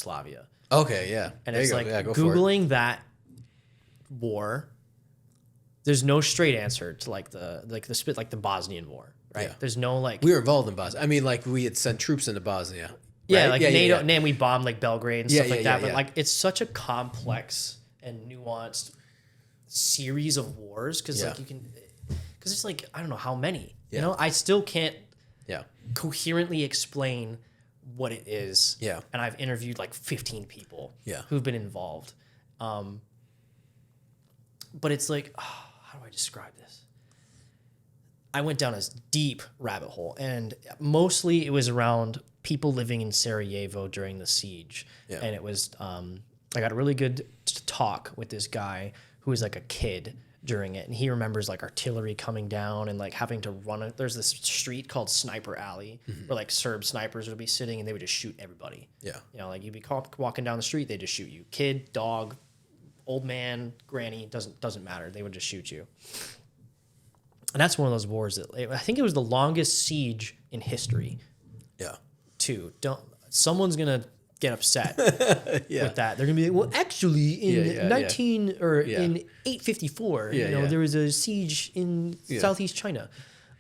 Yugoslavia. Okay, yeah. And there it's you like go. Yeah, go for it. Googling that war. There's no straight answer to like the Bosnian War, right? Yeah. There's no like We were involved in Bosnia. I mean, like we had sent troops into Bosnia. yeah, right? like NATO, and we bombed like Belgrade and stuff like that. But like it's such a complex and nuanced series of wars because like because it's like I don't know how many. You know, I still can't coherently explain what it is. Yeah. And I've interviewed like 15 people Yeah. who've been involved. But it's like, how do I describe this? I went down a deep rabbit hole, and mostly it was around people living in Sarajevo during the siege. Yeah. And it was, I got a really good talk with this guy who was like a kid during it, and he remembers like artillery coming down and like having to run it. There's this street called Sniper Alley where like Serb snipers would be sitting and they would just shoot everybody. Yeah. You know, like you'd be walking down the street, they just shoot you. Kid, dog, old man, granny, doesn't matter. They would just shoot you. And that's one of those wars that I think it was the longest siege in history. Yeah. Too. Someone's gonna get upset with that. They're gonna be like, well, actually, in in 854, there was a siege in Southeast China.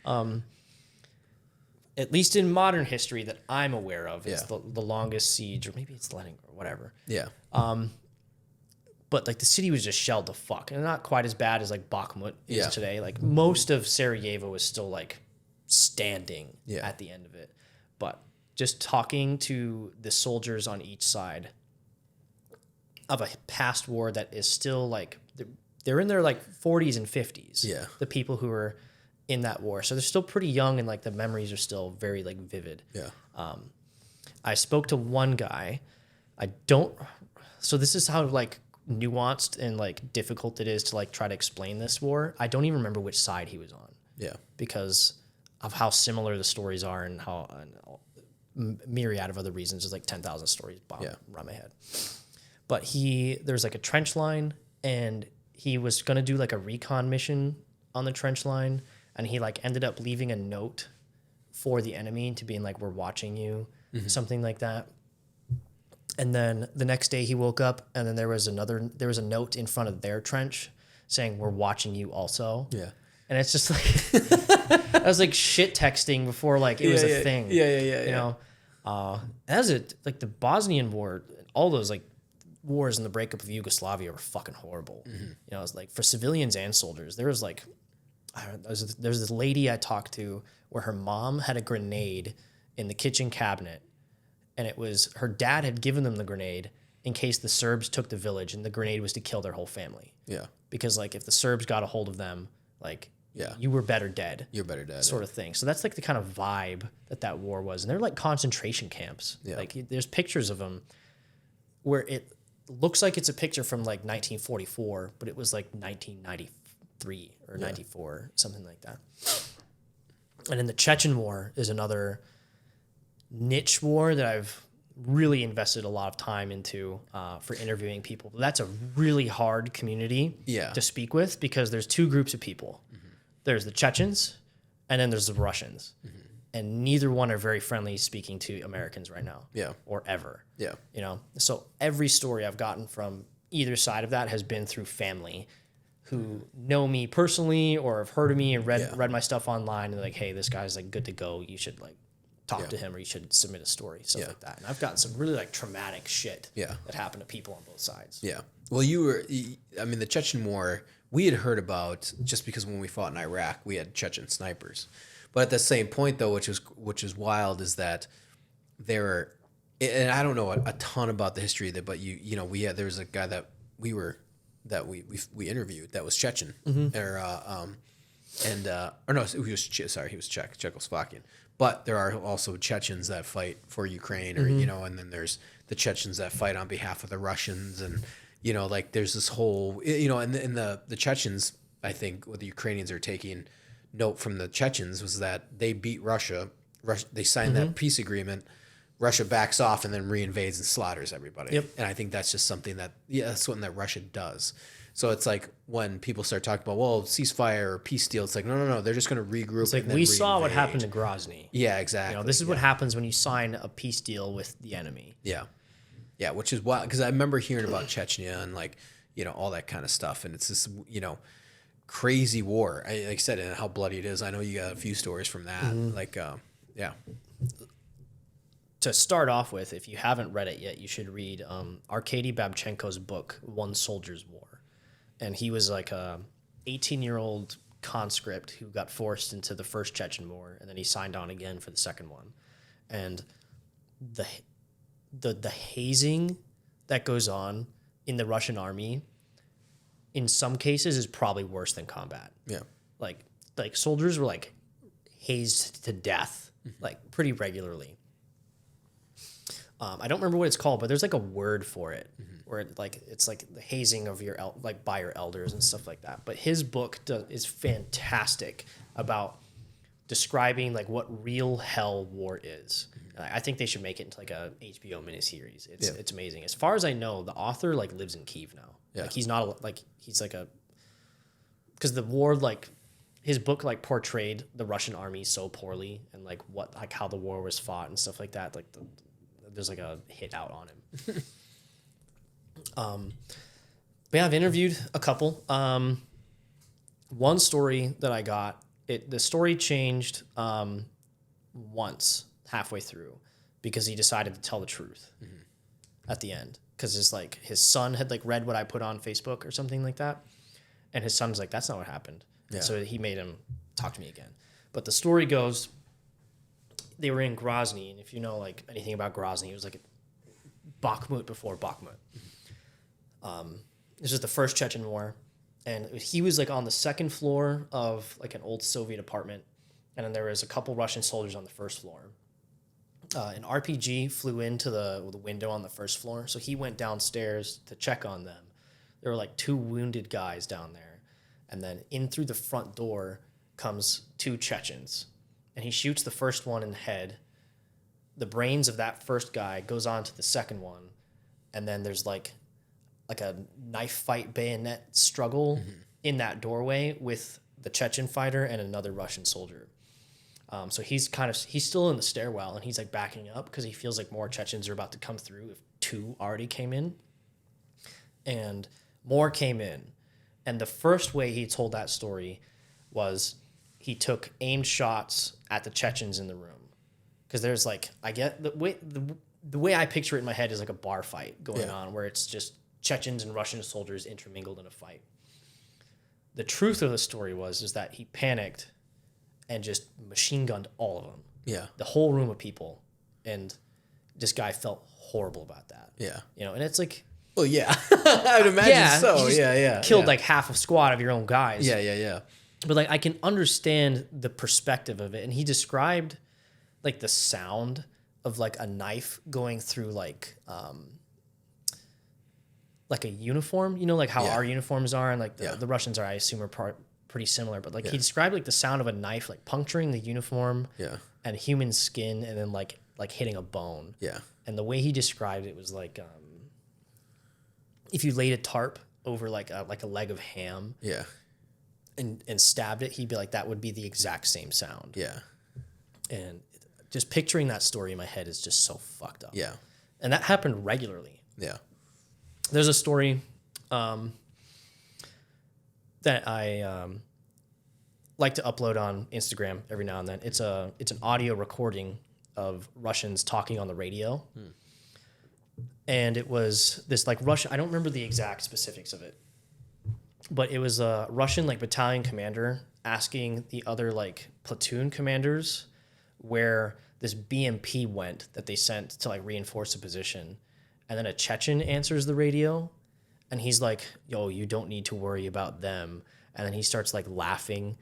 At least in modern history that I'm aware of, it's the longest siege, or maybe it's Lenin or whatever. Yeah. But like the city was just shelled to fuck, and not quite as bad as like Bakhmut is today. Like most of Sarajevo is still like standing at the end of it. But just talking to the soldiers on each side of a past war that is still like they're in their like 40s and 50s. Yeah, the people who are in that war, so they're still pretty young, and like the memories are still very like vivid. Yeah. I spoke to one guy. So this is how like nuanced and like difficult it is to like try to explain this war. I don't even remember which side he was on. Yeah. Because of how similar the stories are and how myriad of other reasons. There's like 10,000 stories around my head. But there's like a trench line, and he was going to do like a recon mission on the trench line, and he like ended up leaving a note for the enemy to being like, we're watching you, something like that. And then the next day he woke up, and then there was a note in front of their trench saying, we're watching you also. Yeah. And it's just like, I was like shit texting before like it was a thing. You know, as it like the Bosnian War, all those like wars and the breakup of Yugoslavia were fucking horrible. You know, it's like for civilians and soldiers, there was like, there's this lady I talked to where her mom had a grenade in the kitchen cabinet. And it was her dad had given them the grenade in case the Serbs took the village, and the grenade was to kill their whole family. Yeah. Because like if the Serbs got a hold of them, like you were better dead. You're better dead. Sort of thing. So that's like the kind of vibe that war was. And they're like concentration camps. Yeah. Like there's pictures of them where it looks like it's a picture from like 1944, but it was like 1993 or 94, something like that. And then the Chechen War is another niche war that I've really invested a lot of time into for interviewing people. That's a really hard community to speak with because there's two groups of people. There's the Chechens, and then there's the Russians. And neither one are very friendly speaking to Americans right now. Yeah. Or ever. Yeah. You know, so every story I've gotten from either side of that has been through family who know me personally or have heard of me and read my stuff online, and they're like, hey, this guy's like good to go. You should like talk to him, or you should submit a story, stuff like that. And I've gotten some really like traumatic shit that happened to people on both sides. Yeah. Well, the Chechen War, we had heard about just because when we fought in Iraq, we had Chechen snipers. But at the same point, though, which is wild, is that there, and I don't know a ton about the history of that, but there was a guy that we interviewed that was Chechen, he was Czechoslovakian. But there are also Chechens that fight for Ukraine, or and then there's the Chechens that fight on behalf of the Russians, and like there's this whole and the Chechens, I think what the Ukrainians are taking note from the Chechens was that they beat Russia. They signed that peace agreement. Russia backs off and then reinvades and slaughters everybody. Yep. And I think that's just something that's something that Russia does. So it's like when people start talking about, well, ceasefire or peace deal, it's like, no, they're just going to regroup. It's like we saw what happened to Grozny. Yeah, exactly. This is what happens when you sign a peace deal with the enemy. Yeah. Yeah, which is wild because I remember hearing about Chechnya and like, all that kind of stuff. And it's this, crazy war. Like I said, and how bloody it is. I know you got a few stories from that. Like, yeah. To start off with, if you haven't read it yet, you should read Arkady Babchenko's book, One Soldier's War. And he was like a 18-year-old conscript who got forced into the first Chechen War, and then he signed on again for the second one. And the hazing that goes on in the Russian army, in some cases, is probably worse than combat. Yeah. Like soldiers were like hazed to death, like pretty regularly. I don't remember what it's called, but there's like a word for it where it's like the hazing of your by your elders and stuff like that. But his book is fantastic about describing like what real hell war is. I think they should make it into like a HBO miniseries. It's amazing. As far as I know, the author like lives in Kyiv now. Yeah. Like he's not because the war, like his book like portrayed the Russian army so poorly and like how the war was fought and stuff like that. Like there's like a hit out on him. But yeah, I've interviewed a couple. One story that I got, the story changed once halfway through because he decided to tell the truth at the end. Because his son had like read what I put on Facebook or something like that. And his son was like, that's not what happened. Yeah. So he made him talk to me again. But the story goes, they were in Grozny. And if you know like anything about Grozny, it was like Bakhmut before Bakhmut. This was the first Chechen War. And he was like on the second floor of like an old Soviet apartment. And then there was a couple Russian soldiers on the first floor. An RPG flew into the window on the first floor. So he went downstairs to check on them. There were like 2 wounded guys down there. And then in through the front door comes 2 Chechens. And he shoots the first one in the head. The brains of that first guy goes on to the second one. And then there's like a knife fight bayonet struggle in that doorway with the Chechen fighter and another Russian soldier. So he's still in the stairwell and he's like backing up because he feels like more Chechens are about to come through if 2 already came in. And more came in. And the first way he told that story was he took aimed shots at the Chechens in the room. Because there's like, I get the way I picture it in my head is like a bar fight going on where it's just Chechens and Russian soldiers intermingled in a fight. The truth of the story is that he panicked and just machine gunned all of them. Yeah. The whole room of people. And this guy felt horrible about that. Yeah. And it's like... Well, yeah. I would imagine so. Yeah. Killed like half a squad of your own guys. Yeah. But like I can understand the perspective of it. And he described like the sound of like a knife going through like a uniform, like how our uniforms are, and like the Russians are, I assume, are pretty similar. But like he described like the sound of a knife like puncturing the uniform and human skin, and then like hitting a bone. Yeah. And the way he described it was like if you laid a tarp over like a leg of ham. Yeah. And stabbed it, he'd be like, that would be the exact same sound. Yeah. And just picturing that story in my head is just so fucked up. Yeah. And that happened regularly. Yeah. There's a story that I like to upload on Instagram every now and then. It's an audio recording of Russians talking on the radio. And it was this like Russian, I don't remember the exact specifics of it, but it was a Russian like battalion commander asking the other like platoon commanders where this BMP went that they sent to like reinforce a position. And then a Chechen answers the radio and he's like, yo, you don't need to worry about them. And then he starts like laughing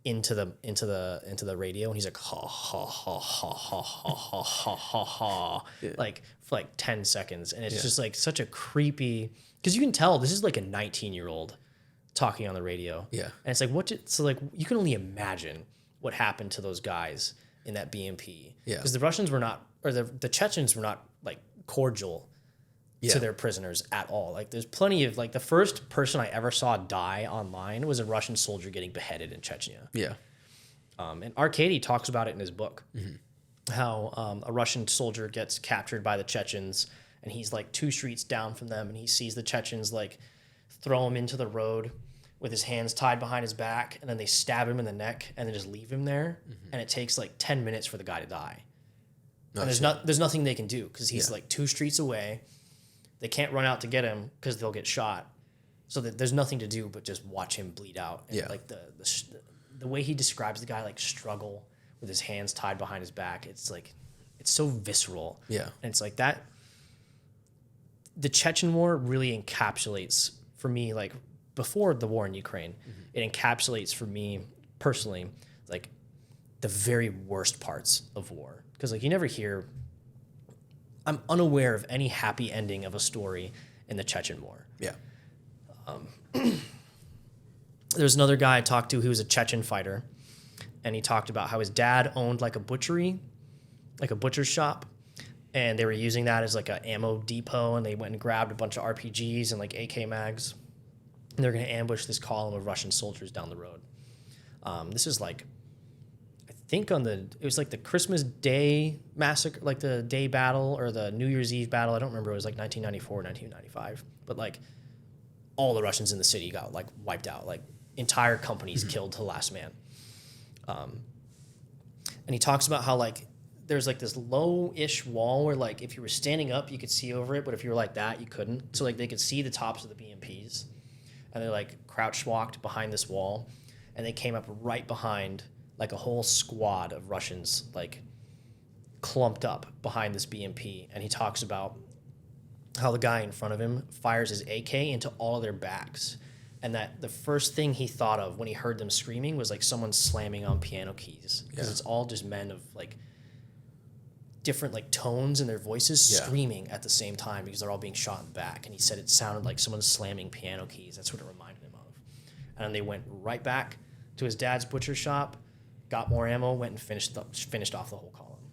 into the radio, and he's like ha ha ha ha ha ha ha ha ha ha, like for like 10 seconds. And it's just like such a creepy, because you can tell this is like a 19-year-old talking on the radio. Yeah. And it's like so like you can only imagine what happened to those guys in that BMP. Yeah. Because the Russians were not, or the Chechens were not like cordial to their prisoners at all. Like there's plenty of, like the first person I ever saw die online was a Russian soldier getting beheaded in Chechnya. Yeah. And Arkady talks about it in his book, how a Russian soldier gets captured by the Chechens and he's like 2 streets down from them, and he sees the Chechens like throw him into the road with his hands tied behind his back, and then they stab him in the neck and then just leave him there. And it takes like 10 minutes for the guy to die. And there's nothing they can do because he's like 2 streets away. They can't run out to get him because they'll get shot. So there's nothing to do but just watch him bleed out. And like the way he describes the guy like struggle with his hands tied behind his back, it's like it's so visceral. Yeah. And it's like that. The Chechen War really encapsulates for me, like before the war in Ukraine, it encapsulates for me personally like the very worst parts of war. Because like you never hear, I'm unaware of any happy ending of a story in the Chechen War. Yeah. There's another guy I talked to who was a Chechen fighter, and he talked about how his dad owned like a butchery, like a butcher's shop, and they were using that as like an ammo depot, and they went and grabbed a bunch of RPGs and like AK mags, and they're going to ambush this column of Russian soldiers down the road. This is like, I think it was like the Christmas Day massacre, like the day battle or the New Year's Eve battle. I don't remember. It was like 1994, 1995. But like all the Russians in the city got like wiped out, like entire companies killed to the last man. And he talks about how like there's like this low-ish wall where like if you were standing up, you could see over it. But if you were like that, you couldn't. So like they could see the tops of the BMPs. And they like crouch walked behind this wall, and they came up right behind like a whole squad of Russians like clumped up behind this BMP. And he talks about how the guy in front of him fires his AK into all of their backs, and that the first thing he thought of when he heard them screaming was like someone slamming on piano keys, because it's all just men of like different like tones in their voices screaming at the same time because they're all being shot in the back. And he said it sounded like someone slamming piano keys. That's what it reminded him of. And then they went right back to his dad's butcher shop, got more ammo, went and finished off the whole column.